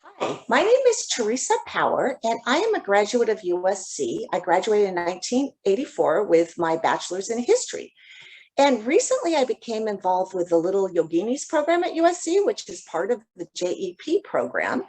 Hi, my name is Teresa Power, and I am a graduate of USC. I graduated in 1984 with my bachelor's in history. And recently I became involved with the Little Yoginis program at USC, which is part of the JEP program.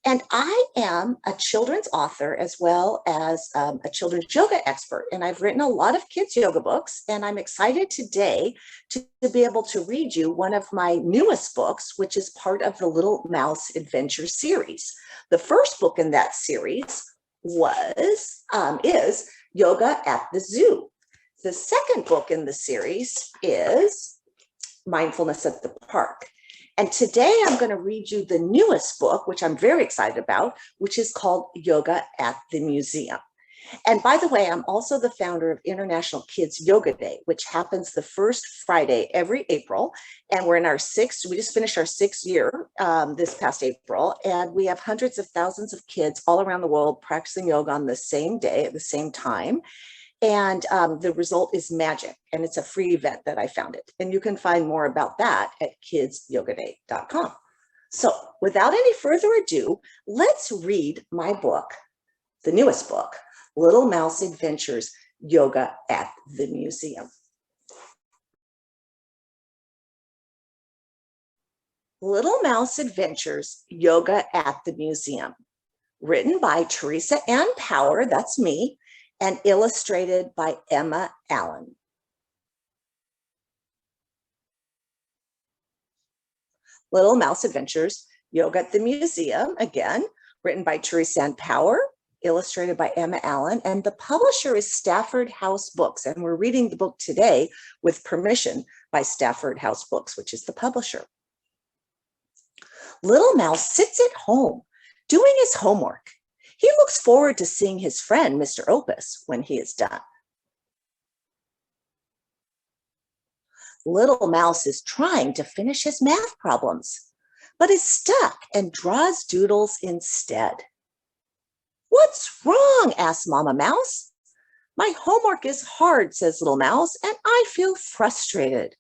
And I am a children's author as well as a children's yoga expert. And I've written a lot of kids' yoga books. And I'm excited today to be able to read you one of my newest books, which is part of the Little Mouse Adventure series. The first book in that series is Yoga at the Zoo. The second book in the series is Mindfulness at the Park. And today I'm going to read you the newest book, which I'm very excited about, which is called Yoga at the Museum. And by the way, I'm also the founder of International Kids Yoga Day, which happens the first Friday every April. And we just finished our sixth year this past April. And we have hundreds of thousands of kids all around the world practicing yoga on the same day at the same time. And the result is magic, and it's a free event that I founded. And you can find more about that at kidsyogaday.com. So without any further ado, let's read my book, the newest book, Little Mouse Adventures, Yoga at the Museum. Little Mouse Adventures, Yoga at the Museum. Written by Teresa Power, that's me, and illustrated by Emma Allen. Little Mouse Adventures, Yoga at the Museum, again, written by Teresa Power, illustrated by Emma Allen, and the publisher is Stafford House Books, and we're reading the book today with permission by Stafford House Books, which is the publisher. Little Mouse sits at home doing his homework. He looks forward to seeing his friend, Mr. Opus, when he is done. Little Mouse is trying to finish his math problems, but is stuck and draws doodles instead. "What's wrong?" asks Mama Mouse. "My homework is hard," says Little Mouse, "and I feel frustrated."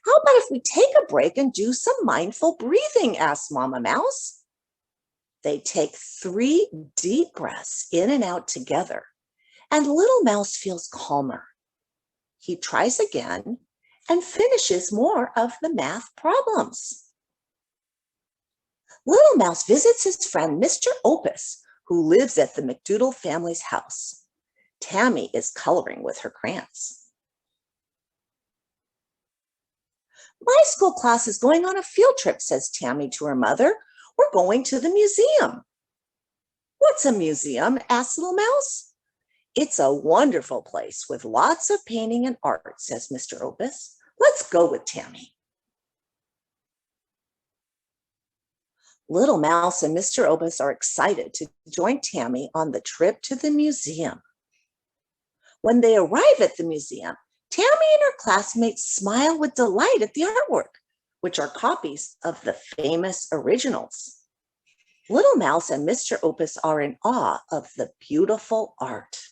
"How about if we take a break and do some mindful breathing?" asks Mama Mouse. They take 3 deep breaths in and out together, and Little Mouse feels calmer. He tries again and finishes more of the math problems. Little Mouse visits his friend, Mr. Opus, who lives at the McDoodle family's house. Tammy is coloring with her crayons. "My school class is going on a field trip," says Tammy to her mother. "We're going to the museum." "What's a museum?" asks Little Mouse. "It's a wonderful place with lots of painting and art," says Mr. Opus. "Let's go with Tammy." Little Mouse and Mr. Opus are excited to join Tammy on the trip to the museum. When they arrive at the museum, Tammy and her classmates smile with delight at the artwork, which are copies of the famous originals. Little Mouse and Mr. Opus are in awe of the beautiful art.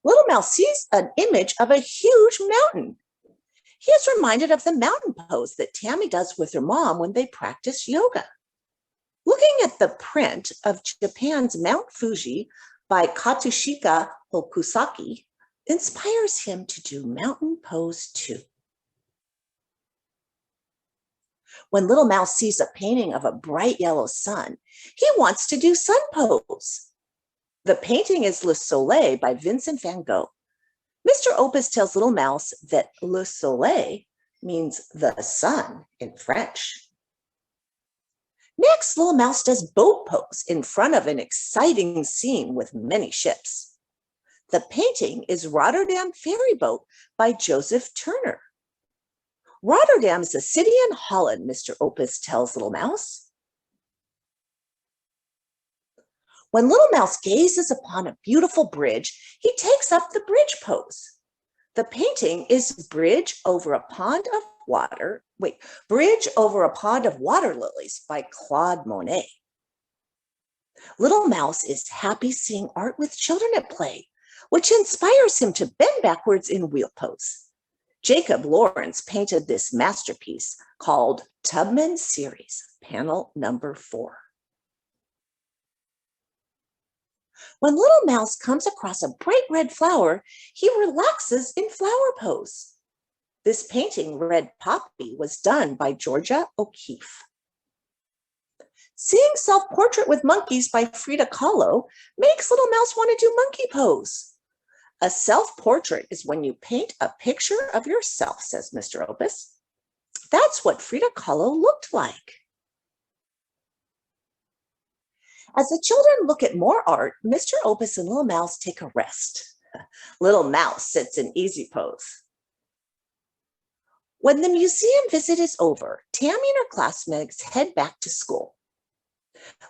Little Mouse sees an image of a huge mountain. He is reminded of the mountain pose that Tammy does with her mom when they practice yoga. Looking at the print of Japan's Mount Fuji by Katsushika Hokusaki inspires him to do mountain pose too. When Little Mouse sees a painting of a bright yellow sun, he wants to do sun pose. The painting is Le Soleil by Vincent van Gogh. Mr. Opus tells Little Mouse that Le Soleil means the sun in French. Next, Little Mouse does boat pose in front of an exciting scene with many ships. The painting is Rotterdam Ferry Boat by Joseph Turner. Rotterdam is a city in Holland, Mr. Opus tells Little Mouse. When Little Mouse gazes upon a beautiful bridge, he takes up the bridge pose. The painting is Bridge over a pond of water lilies by Claude Monet. Little Mouse is happy seeing art with children at play, which inspires him to bend backwards in wheel pose. Jacob Lawrence painted this masterpiece called Tubman Series, panel number 4. When Little Mouse comes across a bright red flower, he relaxes in flower pose. This painting, Red Poppy, was done by Georgia O'Keeffe. Seeing Self-Portrait with Monkeys by Frida Kahlo makes Little Mouse want to do monkey pose. A self-portrait is when you paint a picture of yourself, says Mr. Opus. That's what Frida Kahlo looked like. As the children look at more art, Mr. Opus and Little Mouse take a rest. Little Mouse sits in easy pose. When the museum visit is over, Tammy and her classmates head back to school.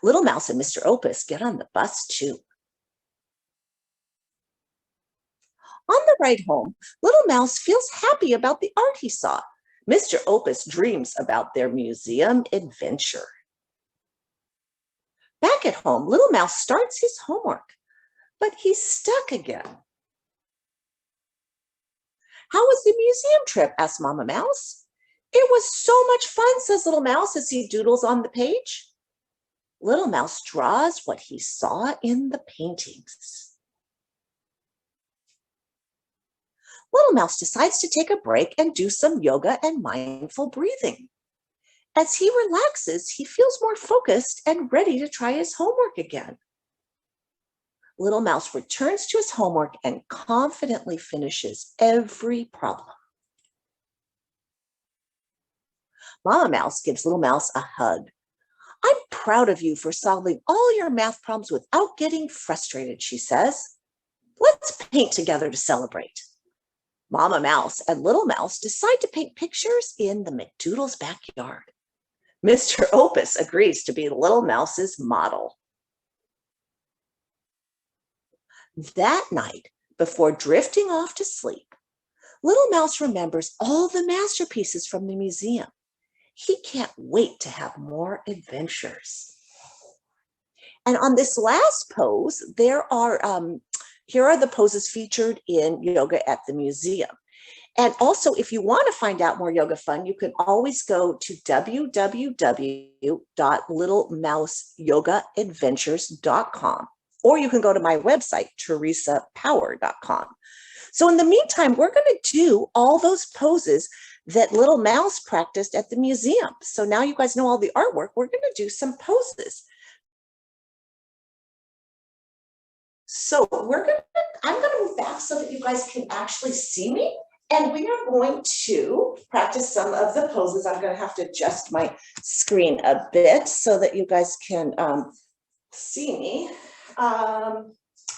Little Mouse and Mr. Opus get on the bus too. On the ride home, Little Mouse feels happy about the art he saw. Mr. Opus dreams about their museum adventure. Back at home, Little Mouse starts his homework, but he's stuck again. How was the museum trip? Asked Mama Mouse. It was so much fun, says Little Mouse as he doodles on the page. Little Mouse draws what he saw in the paintings. Little Mouse decides to take a break and do some yoga and mindful breathing. As he relaxes, he feels more focused and ready to try his homework again. Little Mouse returns to his homework and confidently finishes every problem. Mama Mouse gives Little Mouse a hug. I'm proud of you for solving all your math problems without getting frustrated, she says. Let's paint together to celebrate. Mama Mouse and Little Mouse decide to paint pictures in the McDoodle's backyard. Mr. Opus agrees to be Little Mouse's model. That night, before drifting off to sleep, Little Mouse remembers all the masterpieces from the museum. He can't wait to have more adventures. And on this last pose, here are the poses featured in Yoga at the Museum. And also, if you want to find out more yoga fun, you can always go to www.littlemouseyogaadventures.com, or you can go to my website, teresapower.com. So in the meantime, we're going to do all those poses that Little Mouse practiced at the museum. So now you guys know all the artwork. We're going to do some poses. So I'm going to move back so that you guys can actually see me. And we are going to practice some of the poses. I'm going to have to adjust my screen a bit so that you guys can see me.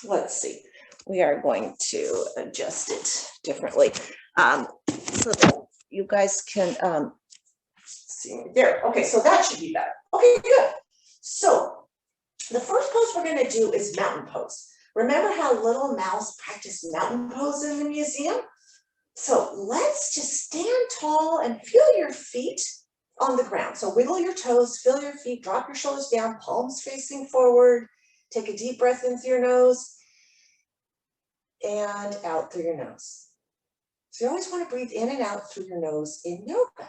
Let's see. We are going to adjust it differently so that you guys can see me there. Okay, so that should be better. Okay, good. So the first pose we're going to do is mountain pose. Remember how Little Mouse practiced mountain pose in the museum? So let's just stand tall and feel your feet on the ground. So wiggle your toes, feel your feet, drop your shoulders down, palms facing forward. Take a deep breath in through your nose and out through your nose. So you always want to breathe in and out through your nose in yoga.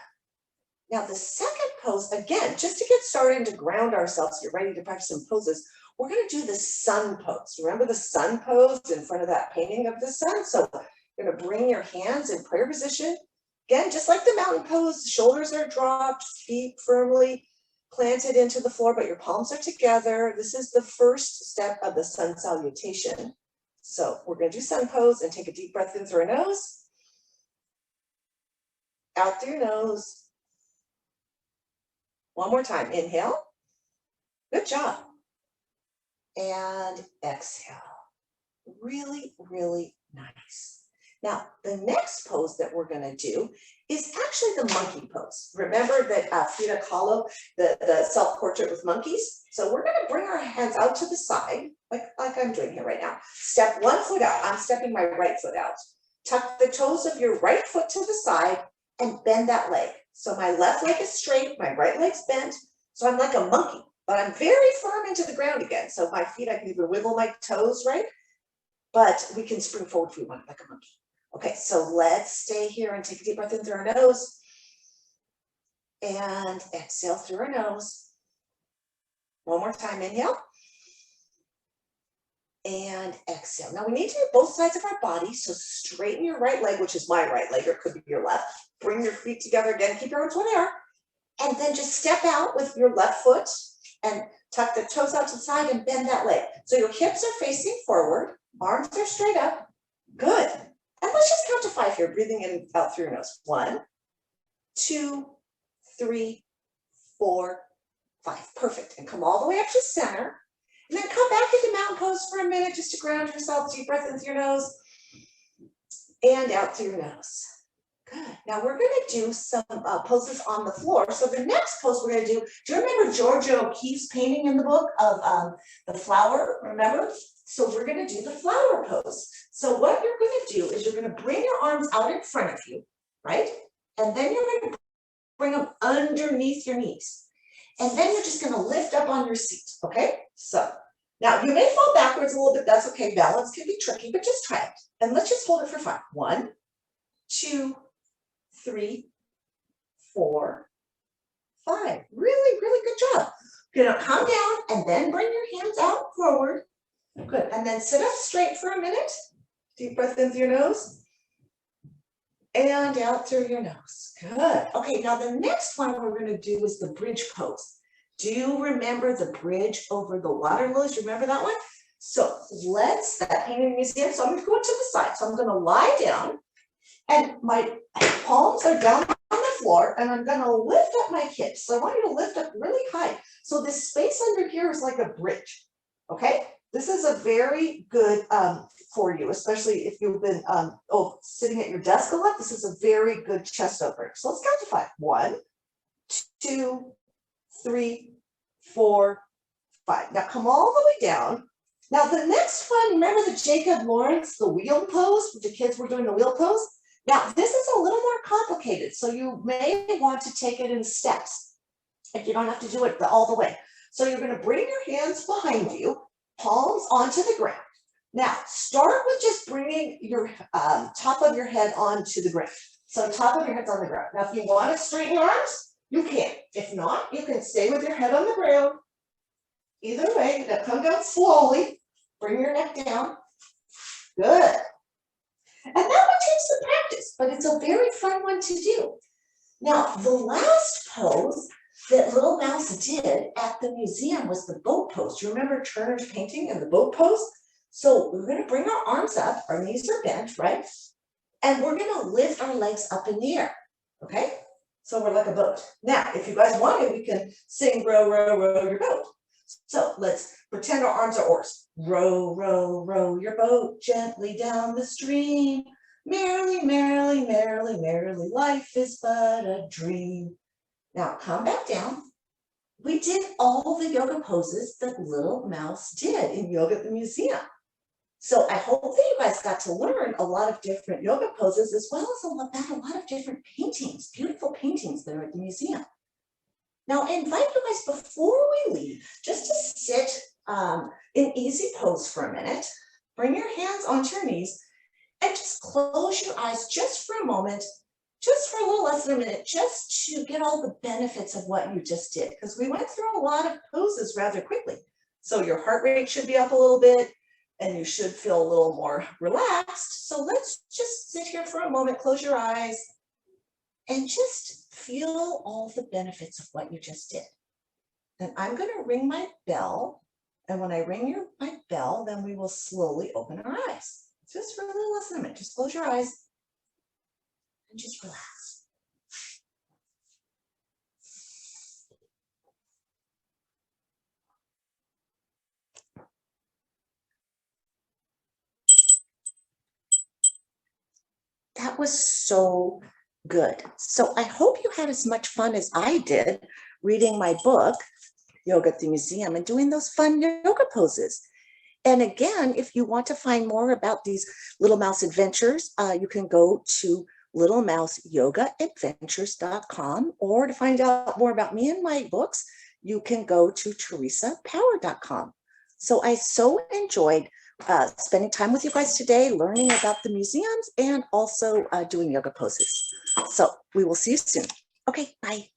Now the second pose, again, just to get started and to ground ourselves, get ready to practice some poses, we're going to do the sun pose. Remember the sun pose in front of that painting of the sun? So you're going to bring your hands in prayer position. Again, just like the mountain pose, shoulders are dropped, feet firmly planted into the floor, but your palms are together. This is the first step of the sun salutation. So we're going to do sun pose and take a deep breath in through our nose, out through your nose. One more time. Inhale. Good job. And exhale. Really, really nice. Now, the next pose that we're going to do is actually the monkey pose. Remember that Frida Kahlo, the self-portrait with monkeys? So we're going to bring our hands out to the side, like I'm doing here right now. Step one foot out. I'm stepping my right foot out. Tuck the toes of your right foot to the side and bend that leg. So my left leg is straight, my right leg's bent. So I'm like a monkey, but I'm very firm into the ground again. So my feet, I can even wiggle my toes, right? But we can spring forward if we want, like a monkey. Okay, so let's stay here and take a deep breath in through our nose and exhale through our nose. One more time, inhale and exhale. Now we need to do both sides of our body, so straighten your right leg, which is my right leg, or it could be your left. Bring your feet together again, keep your arms where they are, and then just step out with your left foot and tuck the toes out to the side and bend that leg. So your hips are facing forward, arms are straight up. Good. And let's just count to 5 here, breathing in and out through your nose. 1, 2, 3, 4, 5. Perfect. And come all the way up to center. And then come back into mountain pose for a minute just to ground yourself. Deep breath in through your nose and out through your nose. Good. Now we're going to do some poses on the floor. So the next pose we're going to do you remember Georgia O'Keeffe's painting in the book of the flower? Remember? So we're going to do the flower pose. So what you're going to do is you're going to bring your arms out in front of you, right? And then you're going to bring them underneath your knees. And then you're just going to lift up on your seat, okay? So now you may fall backwards a little bit. That's okay. Balance can be tricky, but just try it. And let's just hold it for 5. 1, 2, 3, 4, 5. Really, really good job. You're going to come down and then bring your hands out forward. Good. And then sit up straight for a minute. Deep breath in through your nose and out through your nose. Good. Okay, now the next one we're going to do is the bridge pose. Do you remember the bridge over the water lilies? Remember that one? So let's, that painting in the museum. So I'm going to go to the side. So I'm going to lie down and my palms are down on the floor and I'm going to lift up my hips. So I want you to lift up really high. So this space under here is like a bridge. Okay? This is a very good for you, especially if you've been sitting at your desk a lot. This is a very good chest opener. So let's count to 5. 1, 2, 3, 4, 5. Now come all the way down. Now the next one, remember the Jacob Lawrence, the wheel pose? The kids were doing the wheel pose. Now this is a little more complicated, so you may want to take it in steps if you don't have to do it all the way. So you're going to bring your hands behind you, palms onto the ground. Now, start with just bringing your top of your head onto the ground. So top of your head's on the ground. Now, if you want to straighten your arms, you can. If not, you can stay with your head on the ground. Either way, now come down slowly. Bring your neck down. Good. And that one takes some practice, but it's a very fun one to do. Now, the last pose that little mouse did at the museum was the boat pose. Do you remember Turner's painting and the boat pose? So we're going to bring our arms up, our knees are bent, right? And we're going to lift our legs up in the air, okay? So we're like a boat. Now, if you guys want it, we can sing row, row, row your boat. So let's pretend our arms are oars. Row, row, row your boat gently down the stream. Merrily, merrily, merrily, merrily, life is but a dream. Now come back down. We did all the yoga poses that little mouse did in Yoga at the Museum. So I hope that you guys got to learn a lot of different yoga poses as well as about a lot of different paintings, beautiful paintings that are at the museum. Now I invite you guys before we leave just to sit in easy pose for a minute. Bring your hands onto your knees and just close your eyes just for a moment, just for a little less than a minute, just to get all the benefits of what you just did, because we went through a lot of poses rather quickly. So your heart rate should be up a little bit and you should feel a little more relaxed. So let's just sit here for a moment, close your eyes, and just feel all the benefits of what you just did. Then I'm going to ring my bell. And when I ring my bell, then we will slowly open our eyes. Just for a little less than a minute. Just close your eyes and just relax. That was so good. So I hope you had as much fun as I did reading my book, Yoga at the Museum, and doing those fun yoga poses. And again, if you want to find more about these Little Mouse adventures, you can go to littlemouseyogaadventures.com, or to find out more about me and my books, you can go to teresapower.com. So I so enjoyed spending time with you guys today, learning about the museums and also doing yoga poses. So we will see you soon. Okay, bye.